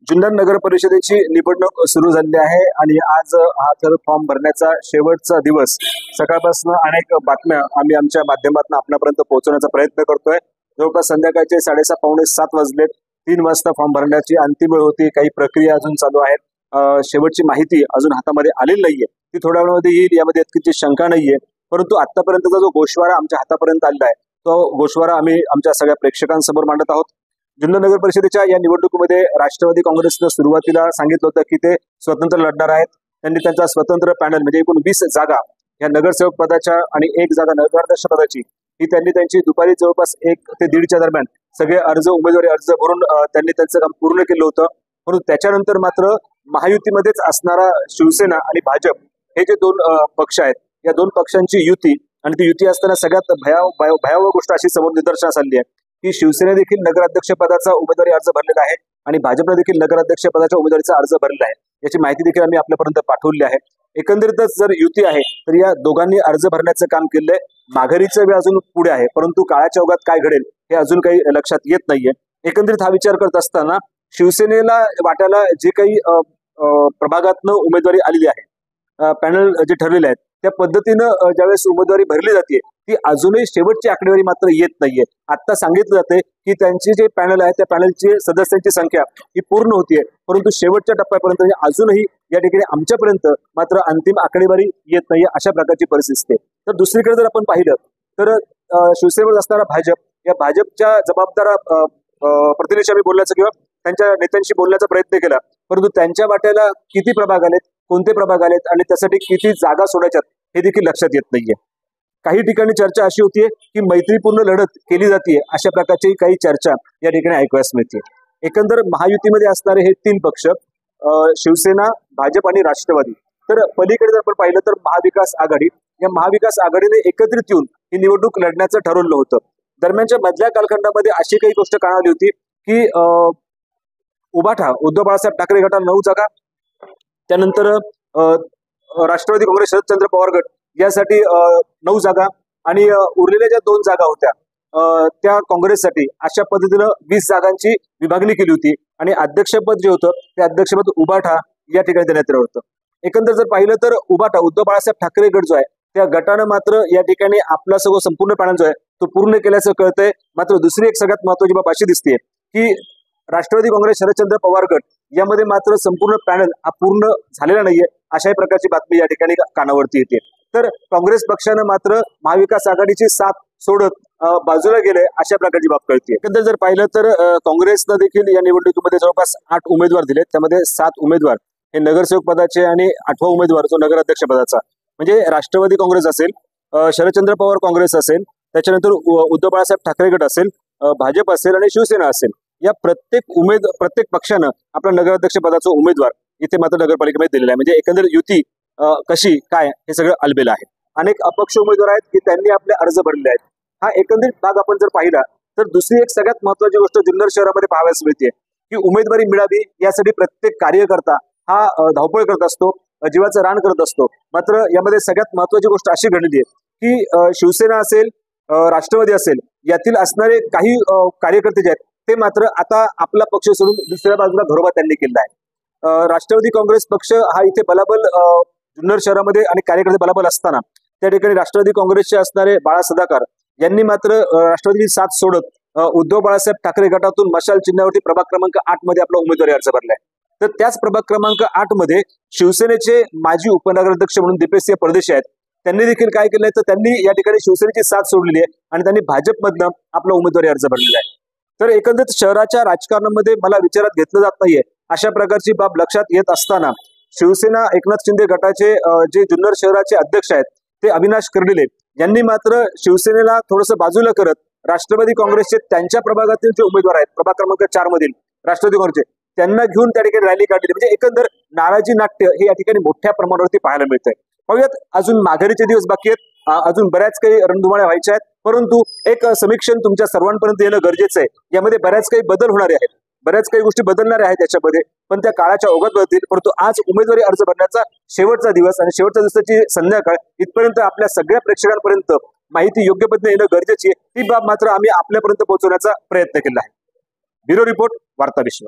जुन्नर नगर परिषदेची निवडणूक सुरू झालेली आहे आणि आज हा तर फॉर्म भरण्याचा शेवटचा दिवस. सकाळपासून अनेक बातम्या आम्ही आमच्या माध्यमातून आपल्यापर्यंत पोहोचवण्याचा प्रयत्न करतोय. जवळपास संध्याकाळचे 6:30 पावणे 7 वाजलेत. 3 वाजता फॉर्म भरण्याची अंतिम वेळ होती. काही प्रक्रिया अजून चालू आहेत. शेवटची माहिती अजून हातामध्ये आलेली नाहीये. ती थोड्या वेळामध्ये येईल यामध्ये इतकीची शंका नाहीये. परंतु आतापर्यंतचा जो गोषवारा आमच्या हातापर्यंत आलेला आहे तो गोषवारा आम्ही आमच्या सगळ्या प्रेक्षकांसमोर मांडत आहोत. जुन्नर नगर परिषदेच्या या निवडणुकीमध्ये राष्ट्रवादी काँग्रेसनं सुरुवातीला सांगितलं होतं की ते स्वतंत्र लढणार आहेत. त्यांनी त्यांचा स्वतंत्र पॅनल म्हणजे एकूण 20 जागा या नगरसेवक पदाच्या आणि 1 जागा नगराध्यक्ष पदाची ही त्यांनी त्यांची दुपारी जवळपास 1 ते 1:30च्या दरम्यान सगळे उमेदवारी अर्ज भरून त्यांनी त्यांचं काम पूर्ण केलं होतं. परंतु त्याच्यानंतर मात्र महायुतीमध्येच असणारा शिवसेना आणि भाजप हे जे 2 पक्ष आहेत या 2 पक्षांची युती आणि ती युती असताना सगळ्यात भयावह गोष्ट अशी समोर निदर्शनास आली आहे की शिवसेना देखील नगराध्यक्ष पदाचा उमेदवारी अर्ज भरलेला आहे आणि भाजपने देखील नगराध्यक्ष पदाच्या उमेदवारीचा अर्ज भरलेला आहे. याची माहिती देखील आम्ही आपल्यापर्यंत पाठवली आहे. एकंदरीतच जर युती आहे तर या दोघांनी अर्ज भरण्याचं काम केलंय. माघारीचं वेळ अजून पुढे आहे, परंतु काळाच्या ओघात काय घडेल हे अजून काही लक्षात येत नाहीये. एकंदरीत हा विचार करत असताना शिवसेनेला वाट्याला जे काही प्रभागातनं उमेदवारी आलेली आहे, पॅनल जे ठरलेले आहेत त्या पद्धतीनं ज्यावेळेस उमेदवारी भरली जाते ती अजूनही शेवटची आकडेवारी मात्र येत नाहीये. आता सांगितलं जाते की त्यांची जे पॅनल आहे त्या पॅनलची सदस्यांची संख्या ही पूर्ण होतीये, परंतु शेवटच्या टप्प्यापर्यंत अजूनही या ठिकाणी आमच्यापर्यंत मात्र अंतिम आकडेवारी येत नाहीये. अशा प्रकारची परिस्थिती आहे. तर दुसरीकडे जर आपण पाहिलं तर शिवसेनेवर असणारा भाजप या भाजपच्या जबाबदार प्रतिनिधीशी आम्ही बोलण्याचा किंवा त्यांच्या नेत्यांशी बोलण्याचा प्रयत्न केला, परंतु त्यांच्या वाट्याला किती प्रभाग आलेत, कोणते प्रभाग आलेत आणि त्यासाठी किती जागा सोडायच्यात हे देखील लक्षात येत नाहीये. काही ठिकाणी चर्चा अशी होतीये की मैत्रीपूर्ण लढत केली जाते, अशा प्रकारची काही चर्चा या ठिकाणी ऐकवायला मिळते. एकंदर महायुतीमध्ये असणारे हे 3 पक्ष शिवसेना, भाजप आणि राष्ट्रवादी. तर पलीकडे जर आपण पाहिलं तर महाविकास आघाडी, या महाविकास आघाडीने एकत्रित येऊन ही निवडणूक लढण्याचं ठरवलं होतं. दरम्यानच्या मधल्या कालखंडामध्ये अशी काही गोष्ट काळाली होती की उभाठा उद्धव बाळासाहेब ठाकरे गटाला 9 जागा, त्यानंतर राष्ट्रवादी काँग्रेस शरदचंद्र पवार गट यासाठी 9 जागा आणि उरलेल्या ज्या 2 जागा होत्या त्या काँग्रेससाठी, अशा पद्धतीनं 20 जागांची विभागणी केली होती आणि अध्यक्षपद जे होतं ते अध्यक्षपद उभाठा या ठिकाणी देण्यात आलं होतं. एकंदर जर पाहिलं तर उभाठा उद्धव बाळासाहेब ठाकरे गट जो आहे त्या गटानं मात्र या ठिकाणी आपला सगळं संपूर्ण पॅनल जो आहे तो पूर्ण केल्याचं कळतंय. मात्र दुसरी एक सगळ्यात महत्वाची बाब अशी दिसते की राष्ट्रवादी काँग्रेस शरदचंद्र पवार गट यामध्ये मात्र संपूर्ण पॅनल हा पूर्ण झालेला नाहीये, अशाही प्रकारची बातमी या ठिकाणी कानावरती येते. तर काँग्रेस पक्षानं मात्र महाविकास आघाडीची साथ सोडत बाजूला गेले, अशा प्रकारची बाब कळते. एकंदर जर पाहिलं तर काँग्रेसनं देखील या निवडणुकीमध्ये जवळपास 8 उमेदवार दिलेत. त्यामध्ये 7 उमेदवार हे नगरसेवक पदाचे आणि 8वा उमेदवार जो नगराध्यक्ष पदाचा म्हणजे राष्ट्रवादी काँग्रेस असेल, शरदचंद्र पवार काँग्रेस असेल, त्याच्यानंतर उद्धव बाळासाहेब ठाकरे गट असेल, भाजप असेल आणि शिवसेना असेल, या प्रत्येक पक्षानं आपला नगराध्यक्ष पदाचा उमेदवार इथे मात्र नगरपालिकेमध्ये दिलेला आहे. म्हणजे एकंदर युती कशी काय हे सगळं अलबेल आहे. अनेक अपक्ष उमेदवार आहेत की त्यांनी आपले अर्ज भरले आहेत. हा एकंदरीत भाग आपण जर पाहिला तर दुसरी एक सगळ्यात महत्वाची गोष्ट जुन्नर शहरामध्ये पाहावयास मिळते की उमेदवारी मिळावी यासाठी प्रत्येक कार्यकर्ता हा धावपळ करत असतो, जीवाचं रान करत असतो. मात्र यामध्ये सगळ्यात महत्वाची गोष्ट अशी घडली आहे की शिवसेना असेल, राष्ट्रवादी असेल, यातील असणारे काही कार्यकर्ते जे आहेत ते मात्र आता आपला पक्ष सोडून दुसऱ्या बाजूला घरोबा त्यांनी केला आहे. राष्ट्रवादी काँग्रेस पक्ष हा इथे बलाबल जुन्नर शहरामध्ये आणि कार्यकर्ते बलाबल असताना त्या ठिकाणी राष्ट्रवादी काँग्रेसचे असणारे बाळा सदाकार यांनी मात्र राष्ट्रवादीची साथ सोडत उद्धव बाळासाहेब ठाकरे गटातून मशाल चिन्हावरती प्रभाग क्रमांक 8 मध्ये आपला उमेदवारी अर्ज भरलाय. तर त्याच प्रभाग क्रमांक 8 मध्ये शिवसेनेचे माजी उपनगराध्यक्ष म्हणून दीपेशसिंह परदेशी आहेत. त्यांनी देखील काय केलंय तर त्यांनी या ठिकाणी शिवसेनेची साथ सोडलेली आहे आणि त्यांनी भाजपमधनं आपला उमेदवारी अर्ज भरलेला आहे. तर एकंदरीत शहराच्या राजकारणामध्ये मला विचारात घेतलं जात नाहीये, अशा प्रकारची बाब लक्षात येत असताना शिवसेना एकनाथ शिंदे गटाचे जे जुन्नर शहराचे अध्यक्ष आहेत ते अविनाश कर्डिले यांनी मात्र शिवसेनेला थोडंसं बाजूला करत राष्ट्रवादी काँग्रेसचे त्यांच्या प्रभागातील जे उमेदवार आहेत प्रभाग क्रमांक 4 मधील राष्ट्रवादी काँग्रेसचे त्यांना घेऊन त्या ठिकाणी रॅली काढली. म्हणजे एकंदर नाराजी नाट्य हे या ठिकाणी मोठ्या प्रमाणावरती पाहायला मिळतंय. पाहूयात, अजून माघारीचे दिवस बाकी आहेत, अजून बऱ्याच काही रणधुमाळ्या व्हायच्या आहेत, परंतु एक समीक्षण तुमच्या सर्वांपर्यंत येणं गरजेचं आहे. यामध्ये बऱ्याच काही बदल होणारे आहेत, बऱ्याच काही गोष्टी बदलणाऱ्या आहेत याच्यामध्ये, पण त्या काळाच्या ओघात बदलतील. परंतु आज उमेदवारी अर्ज भरण्याचा शेवटचा दिवस आणि शेवटच्या दिवसाची संध्याकाळ इथपर्यंत आपल्या सगळ्या प्रेक्षकांपर्यंत माहिती योग्य पद्धतीने येणं गरजेची आहे. ही बाब मात्र आम्ही आपल्यापर्यंत पोहोचवण्याचा प्रयत्न केला आहे. ब्युरो रिपोर्ट, वार्ता विश्व.